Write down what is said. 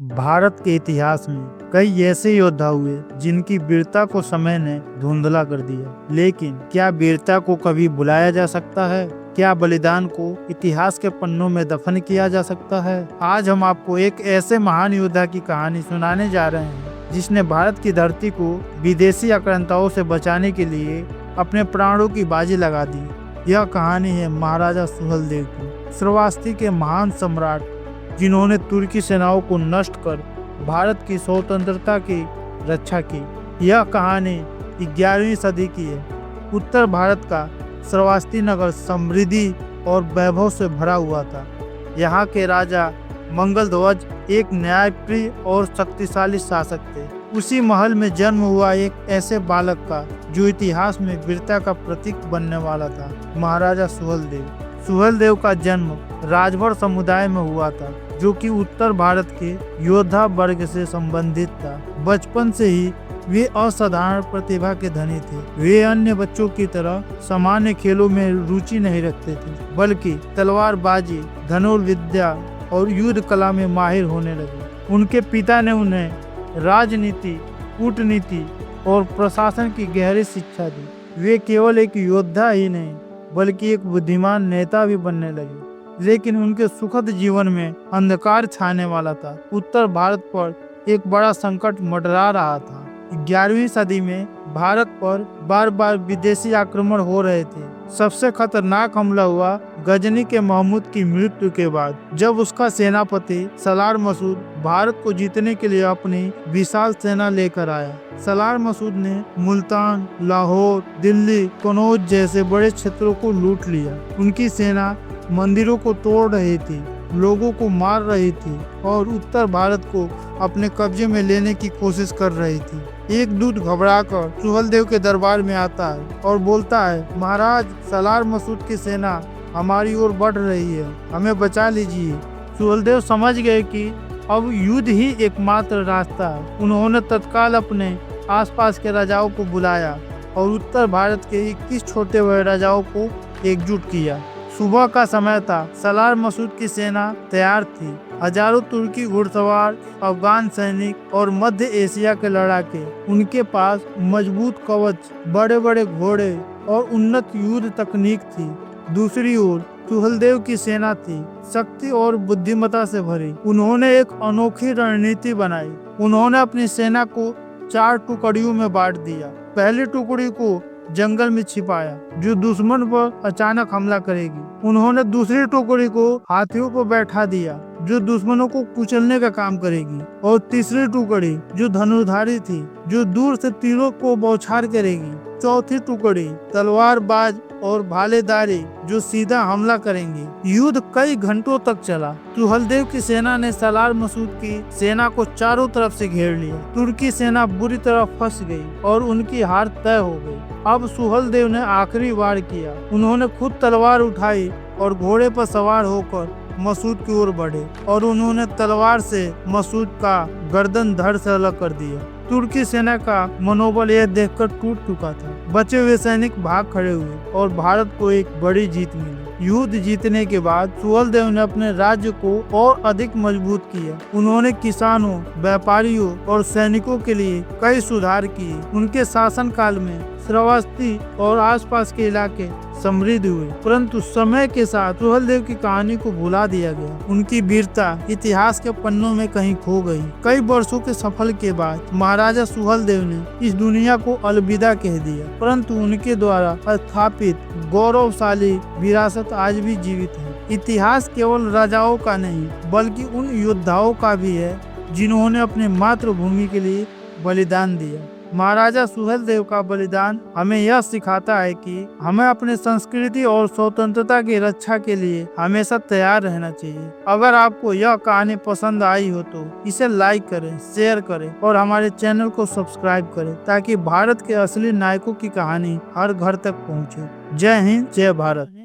भारत के इतिहास में कई ऐसे योद्धा हुए जिनकी वीरता को समय ने धुंधला कर दिया। लेकिन क्या वीरता को कभी बुलाया जा सकता है? क्या बलिदान को इतिहास के पन्नों में दफन किया जा सकता है? आज हम आपको एक ऐसे महान योद्धा की कहानी सुनाने जा रहे हैं जिसने भारत की धरती को विदेशी आक्रांताओं से बचाने के लिए अपने प्राणों की बाजी लगा दी। यह कहानी है महाराजा सुहेलदेव की, श्रावस्ती के महान सम्राट जिन्होंने तुर्की सेनाओं को नष्ट कर भारत की स्वतंत्रता की रक्षा की। यह कहानी 11वीं सदी की है। उत्तर भारत का श्रावस्ती नगर समृद्धि और वैभव से भरा हुआ था। यहाँ के राजा मंगलध्वज एक न्यायप्रिय और शक्तिशाली शासक थे। उसी महल में जन्म हुआ एक ऐसे बालक का जो इतिहास में वीरता का प्रतीक बनने वाला था, महाराजा सुहेलदेव। सुहेलदेव का जन्म राजभर समुदाय में हुआ था, जो कि उत्तर भारत के योद्धा वर्ग से संबंधित था। बचपन से ही वे असाधारण प्रतिभा के धनी थे। वे अन्य बच्चों की तरह सामान्य खेलों में रुचि नहीं रखते थे, बल्कि तलवारबाजी, धनुर्विद्या और युद्ध कला में माहिर होने लगे। उनके पिता ने उन्हें राजनीति, कूटनीति और प्रशासन की गहरी शिक्षा दी। वे केवल एक योद्धा ही नहीं, बल्कि एक बुद्धिमान नेता भी बनने लगे। लेकिन उनके सुखद जीवन में अंधकार छाने वाला था। उत्तर भारत पर एक बड़ा संकट मंडरा रहा था। 11वीं सदी में भारत पर बार बार विदेशी आक्रमण हो रहे थे। सबसे खतरनाक हमला हुआ गजनी के महमूद की मृत्यु के बाद, जब उसका सेनापति सलार मसूद भारत को जीतने के लिए अपनी विशाल सेना लेकर आया। सलार मसूद ने मुल्तान, लाहौर, दिल्ली, कनौज जैसे बड़े क्षेत्रों को लूट लिया। उनकी सेना मंदिरों को तोड़ रही थी, लोगों को मार रही थी और उत्तर भारत को अपने कब्जे में लेने की कोशिश कर रही थी। एक दूत घबराकर सुहेलदेव के दरबार में आता है और बोलता है, महाराज, सलार मसूद की सेना हमारी ओर बढ़ रही है, हमें बचा लीजिए। सुहेलदेव समझ गए कि अब युद्ध ही एकमात्र रास्ता है। उन्होंने तत्काल अपने आसपास के राजाओं को बुलाया और उत्तर भारत के 21 छोटे बड़े राजाओं को एकजुट किया। सुबह का समय था। सलार मसूद की सेना तैयार थी। हजारों तुर्की घुड़सवार, अफगान सैनिक और मध्य एशिया के लड़ाके। उनके पास मजबूत कवच, बड़े बड़े घोड़े और उन्नत युद्ध तकनीक थी। दूसरी ओर सुहेलदेव की सेना थी, शक्ति और बुद्धिमत्ता से भरी। उन्होंने एक अनोखी रणनीति बनाई। उन्होंने अपनी सेना को 4 टुकड़ियों में बांट दिया। पहली टुकड़ी को जंगल में छिपाया, जो दुश्मन पर अचानक हमला करेगी। उन्होंने दूसरी टुकड़ी को हाथियों पर बैठा दिया, जो दुश्मनों को कुचलने का काम करेगी। और तीसरी टुकड़ी जो धनुर्धारी थी, जो दूर से तीरों को बौछार करेगी। चौथी टुकड़ी तलवारबाज और भालेदारी, जो सीधा हमला करेंगे। युद्ध कई घंटों तक चला। सुहेलदेव की सेना ने सलार मसूद की सेना को चारों तरफ से घेर लिया। तुर्की सेना बुरी तरह फंस गई और उनकी हार तय हो गई। अब सुहेलदेव ने आखिरी वार किया। उन्होंने खुद तलवार उठाई और घोड़े पर सवार होकर मसूद की ओर बढ़े और उन्होंने तलवार से मसूद का गर्दन धड़ से अलग कर दिया। तुर्की सेना का मनोबल यह देखकर टूट चुका था। बचे हुए सैनिक भाग खड़े हुए और भारत को एक बड़ी जीत मिली। युद्ध जीतने के बाद सुहेलदेव ने अपने राज्य को और अधिक मजबूत किया। उन्होंने किसानों, व्यापारियों और सैनिकों के लिए कई सुधार किए। उनके शासनकाल में श्रावस्ती और आसपास के इलाके समृद्ध हुए। परंतु समय के साथ सुहेलदेव की कहानी को भुला दिया गया। उनकी वीरता इतिहास के पन्नों में कहीं खो गई। कई वर्षों के सफर के बाद महाराजा सुहेलदेव ने इस दुनिया को अलविदा कह दिया, परंतु उनके द्वारा स्थापित गौरवशाली विरासत आज भी जीवित है। इतिहास केवल राजाओं का नहीं, बल्कि उन योद्धाओं का भी है जिन्होंने अपने मातृभूमि के लिए बलिदान दिया। महाराजा सुहेलदेव का बलिदान हमें यह सिखाता है कि हमें अपने संस्कृति और स्वतंत्रता की रक्षा के लिए हमेशा तैयार रहना चाहिए। अगर आपको यह कहानी पसंद आई हो तो इसे लाइक करें, शेयर करें और हमारे चैनल को सब्सक्राइब करें, ताकि भारत के असली नायकों की कहानी हर घर तक पहुंचे। जय हिंद, जय भारत।